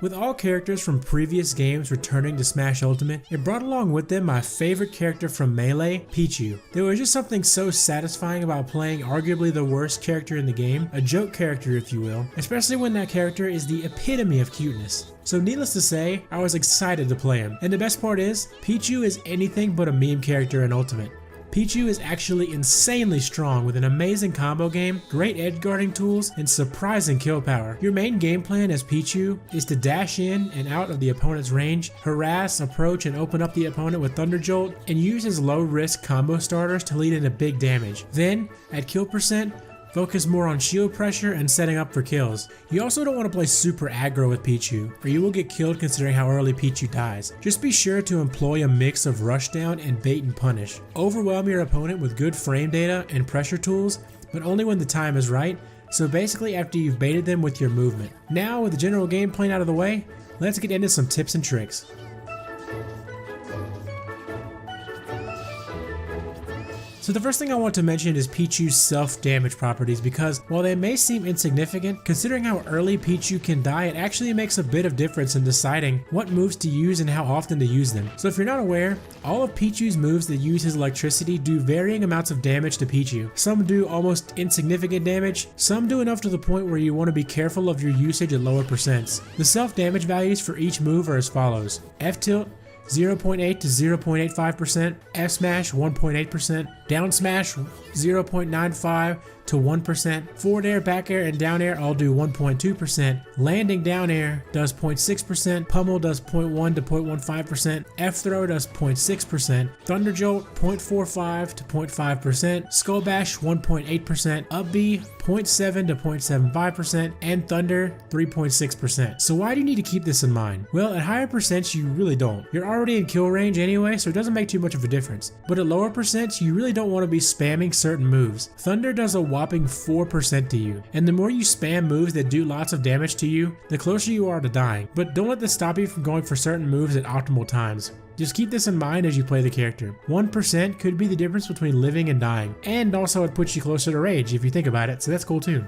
With all characters from previous games returning to Smash Ultimate, it brought along with them my favorite character from Melee, Pichu. There was just something so satisfying about playing arguably the worst character in the game, a joke character if you will, especially when that character is the epitome of cuteness. So needless to say, I was excited to play him. And the best part is, Pichu is anything but a meme character in Ultimate. Pichu is actually insanely strong with an amazing combo game, great edge guarding tools, and surprising kill power. Your main game plan as Pichu is to dash in and out of the opponent's range, harass, approach, and open up the opponent with Thunder Jolt, and use his low risk combo starters to lead into big damage. Then, at kill percent, focus more on shield pressure and setting up for kills. You also don't want to play super aggro with Pichu, or you will get killed considering how early Pichu dies. Just be sure to employ a mix of rushdown and bait and punish. Overwhelm your opponent with good frame data and pressure tools, but only when the time is right, so basically after you've baited them with your movement. Now with the general game plan out of the way, let's get into some tips and tricks. So the first thing I want to mention is Pichu's self-damage properties, because while they may seem insignificant, considering how early Pichu can die, it actually makes a bit of difference in deciding what moves to use and how often to use them. So if you're not aware, all of Pichu's moves that use his electricity do varying amounts of damage to Pichu. Some do almost insignificant damage, some do enough to the point where you want to be careful of your usage at lower percents. The self-damage values for each move are as follows: F-tilt 0.8 to 0.85%, F smash 1.8%, down smash 0.95 to 1%, forward air, back air, and down air all do 1.2%, landing down air does 0.6%, pummel does 0.1 to 0.15%, F throw does 0.6%, thunder jolt 0.45 to 0.5%, skull bash 1.8%, up B 0.7 to 0.75%, and thunder 3.6%. So why do you need to keep this in mind? Well, at higher percents you really don't. You're already in kill range anyway, so it doesn't make too much of a difference. But at lower percents you really don't want to be spamming certain moves. Thunder does a whopping 4% to you, and the more you spam moves that do lots of damage to you, the closer you are to dying. But don't let this stop you from going for certain moves at optimal times. Just keep this in mind as you play the character. 1% could be the difference between living and dying, and also it puts you closer to rage if you think about it, so that's cool too.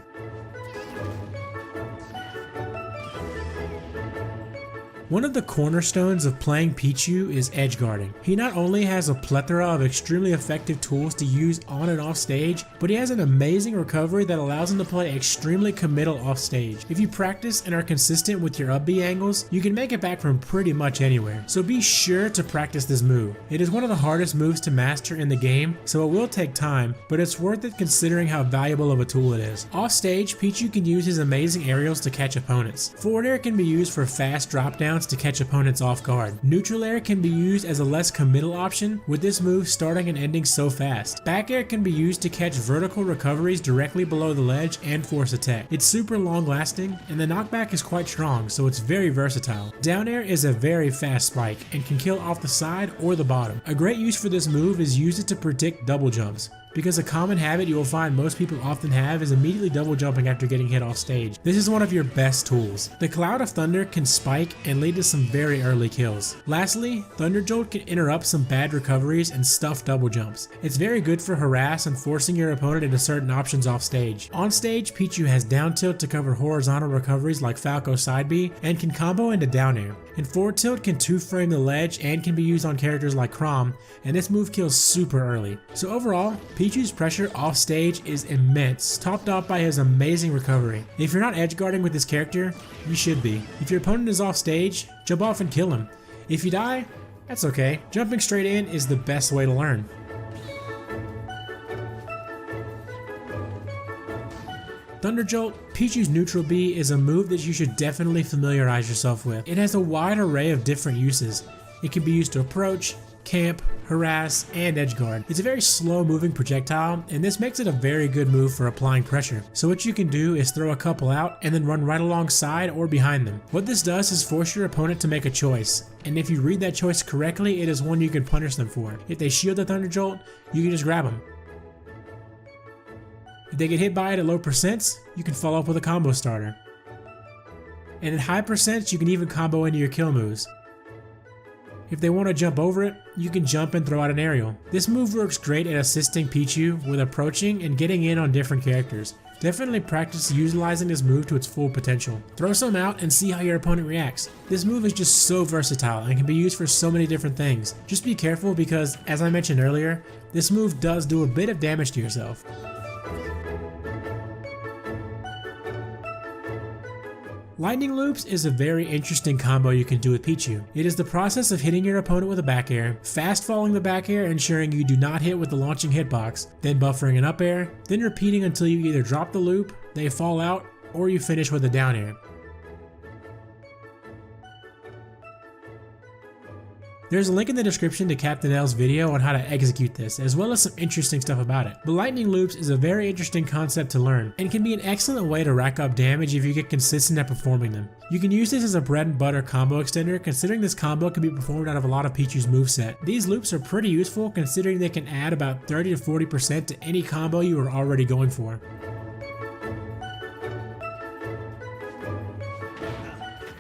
One of the cornerstones of playing Pichu is edgeguarding. He not only has a plethora of extremely effective tools to use on and off stage, but he has an amazing recovery that allows him to play extremely committal off stage. If you practice and are consistent with your up B angles, you can make it back from pretty much anywhere. So be sure to practice this move. It is one of the hardest moves to master in the game, so it will take time, but it's worth it considering how valuable of a tool it is. Off stage, Pichu can use his amazing aerials to catch opponents. Forward air can be used for fast drop downs to catch opponents off guard. Neutral air can be used as a less committal option, with this move starting and ending so fast. Back air can be used to catch vertical recoveries directly below the ledge and force attack. It's super long lasting, and the knockback is quite strong, so it's very versatile. Down air is a very fast spike and can kill off the side or the bottom. A great use for this move is use it to predict double jumps, because a common habit you will find most people often have is immediately double jumping after getting hit off stage. This is one of your best tools. The Cloud of Thunder can spike and lead to some very early kills. Lastly, Thunder Jolt can interrupt some bad recoveries and stuff double jumps. It's very good for harass and forcing your opponent into certain options off stage. On stage, Pichu has down tilt to cover horizontal recoveries like Falco side B and can combo into down air. And forward tilt can 2-frame the ledge and can be used on characters like Chrom, and this move kills super early. So overall, Pichu's pressure off stage is immense, topped off by his amazing recovery. If you're not edge guarding with this character, you should be. If your opponent is off stage, jump off and kill him. If you die, that's okay. Jumping straight in is the best way to learn. Thunder Jolt, Pichu's neutral B, is a move that you should definitely familiarize yourself with. It has a wide array of different uses. It can be used to approach, camp, harass, and edgeguard. It's a very slow moving projectile, and this makes it a very good move for applying pressure. So what you can do is throw a couple out and then run right alongside or behind them. What this does is force your opponent to make a choice, and if you read that choice correctly, it is one you can punish them for. If they shield the Thunder Jolt, you can just grab them. If they get hit by it at low percents, you can follow up with a combo starter. And at high percents, you can even combo into your kill moves. If they want to jump over it, you can jump and throw out an aerial. This move works great at assisting Pichu with approaching and getting in on different characters. Definitely practice utilizing this move to its full potential. Throw some out and see how your opponent reacts. This move is just so versatile and can be used for so many different things. Just be careful because, as I mentioned earlier, this move does do a bit of damage to yourself. Lightning loops is a very interesting combo you can do with Pichu. It is the process of hitting your opponent with a back air, fast falling the back air ensuring you do not hit with the launching hitbox, then buffering an up air, then repeating until you either drop the loop, they fall out, or you finish with a down air. There's a link in the description to Captain L's video on how to execute this, as well as some interesting stuff about it. But lightning loops is a very interesting concept to learn, and can be an excellent way to rack up damage if you get consistent at performing them. You can use this as a bread and butter combo extender, considering this combo can be performed out of a lot of Pichu's moveset. These loops are pretty useful considering they can add about 30 to 40% to any combo you are already going for.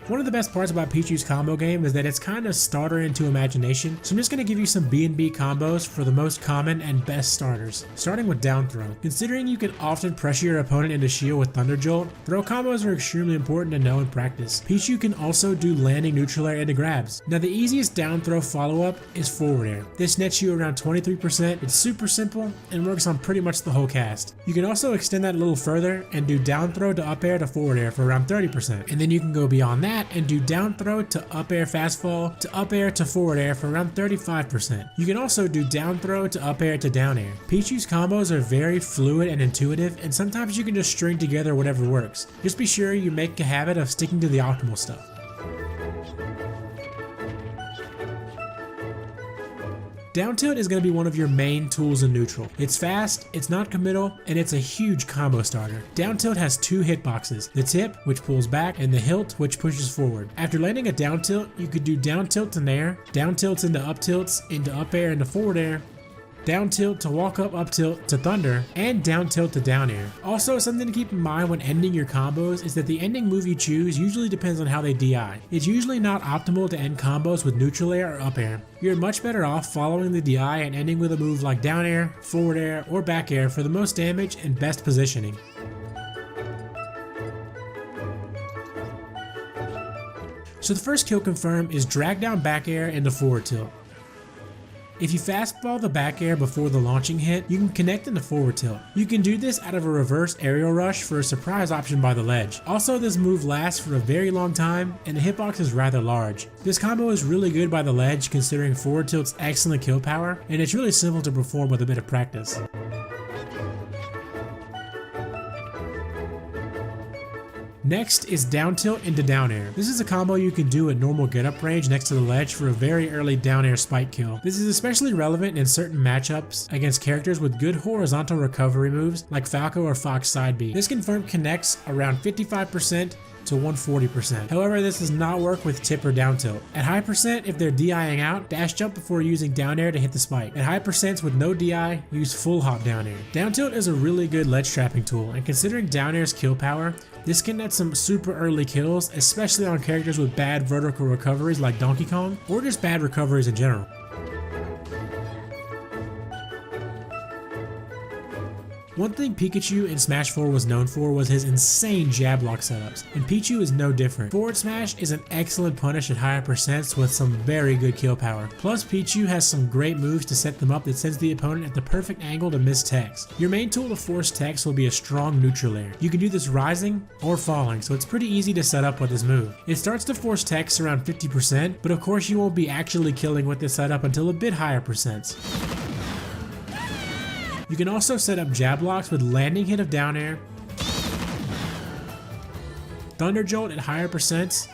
One of the best parts about Pichu's combo game is that it's kind of starter into imagination, so I'm just going to give you some B&B combos for the most common and best starters. Starting with down throw. Considering you can often pressure your opponent into shield with Thunder Jolt, throw combos are extremely important to know in practice. Pichu can also do landing neutral air into grabs. Now the easiest down throw follow-up is forward air. This nets you around 23%, it's super simple, and works on pretty much the whole cast. You can also extend that a little further and do down throw to up air to forward air for around 30%, and then you can go beyond that and do down throw to up air fast fall to up air to forward air for around 35%. You can also do down throw to up air to down air. Pichu's combos are very fluid and intuitive, and sometimes you can just string together whatever works. Just be sure you make a habit of sticking to the optimal stuff. Down tilt is going to be one of your main tools in neutral. It's fast, it's not committal, and it's a huge combo starter. Down tilt has two hitboxes, the tip, which pulls back, and the hilt, which pushes forward. After landing a down tilt, you could do down tilt to nair, down tilts into up air into forward air, down tilt to walk up tilt to thunder, and down tilt to down air. Also, something to keep in mind when ending your combos is that the ending move you choose usually depends on how they DI. It's usually not optimal to end combos with neutral air or up air. You're much better off following the DI and ending with a move like down air, forward air, or back air for the most damage and best positioning. So the first kill confirm is drag down back air into forward tilt. If you fastball the back air before the launching hit, you can connect into forward tilt. You can do this out of a reverse aerial rush for a surprise option by the ledge. Also, this move lasts for a very long time, and the hitbox is rather large. This combo is really good by the ledge considering forward tilt's excellent kill power, and it's really simple to perform with a bit of practice. Next is down tilt into down air. This is a combo you can do at normal get up range next to the ledge for a very early down air spike kill. This is especially relevant in certain matchups against characters with good horizontal recovery moves like Falco or Fox side B. This confirm connects around 55% to 140%. However, this does not work with tip or down tilt. At high percent, if they're DIing out, dash jump before using down air to hit the spike. At high percents with no DI, use full hop down air. Down tilt is a really good ledge trapping tool, and considering down air's kill power, this can net some super early kills, especially on characters with bad vertical recoveries like Donkey Kong, or just bad recoveries in general. One thing Pikachu in Smash 4 was known for was his insane jab lock setups, and Pichu is no different. Forward smash is an excellent punish at higher percents with some very good kill power. Plus, Pichu has some great moves to set them up that sends the opponent at the perfect angle to miss techs. Your main tool to force techs will be a strong neutral air. You can do this rising or falling, so it's pretty easy to set up with this move. It starts to force techs around 50%, but of course you won't be actually killing with this setup until a bit higher percents. You can also set up jab blocks with landing hit of down air, Thunder Jolt at higher percents,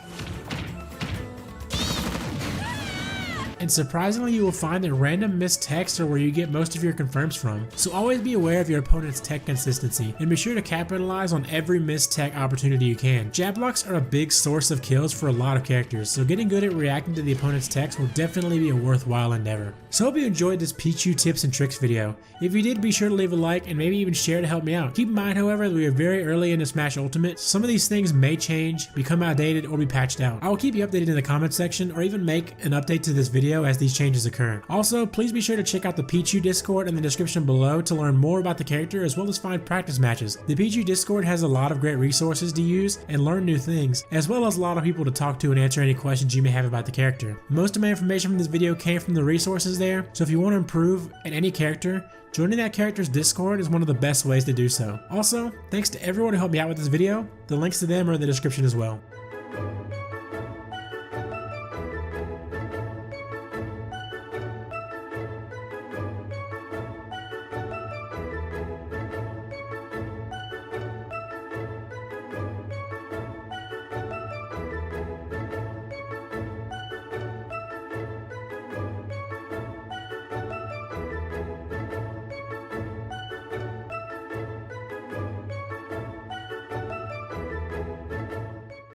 and surprisingly you will find that random missed techs are where you get most of your confirms from. So always be aware of your opponent's tech consistency, and be sure to capitalize on every missed tech opportunity you can. Jab blocks are a big source of kills for a lot of characters, so getting good at reacting to the opponent's techs will definitely be a worthwhile endeavor. So hope you enjoyed this Pichu tips and tricks video. If you did, be sure to leave a like and maybe even share to help me out. Keep in mind, however, that we are very early into Smash Ultimate, so some of these things may change, become outdated, or be patched out. I will keep you updated in the comment section, or even make an update to this video video as these changes occur. Also, please be sure to check out the Pichu Discord in the description below to learn more about the character as well as find practice matches. The Pichu Discord has a lot of great resources to use and learn new things, as well as a lot of people to talk to and answer any questions you may have about the character. Most of my information from this video came from the resources there, so if you want to improve in any character, joining that character's Discord is one of the best ways to do so. Also, thanks to everyone who helped me out with this video. The links to them are in the description as well.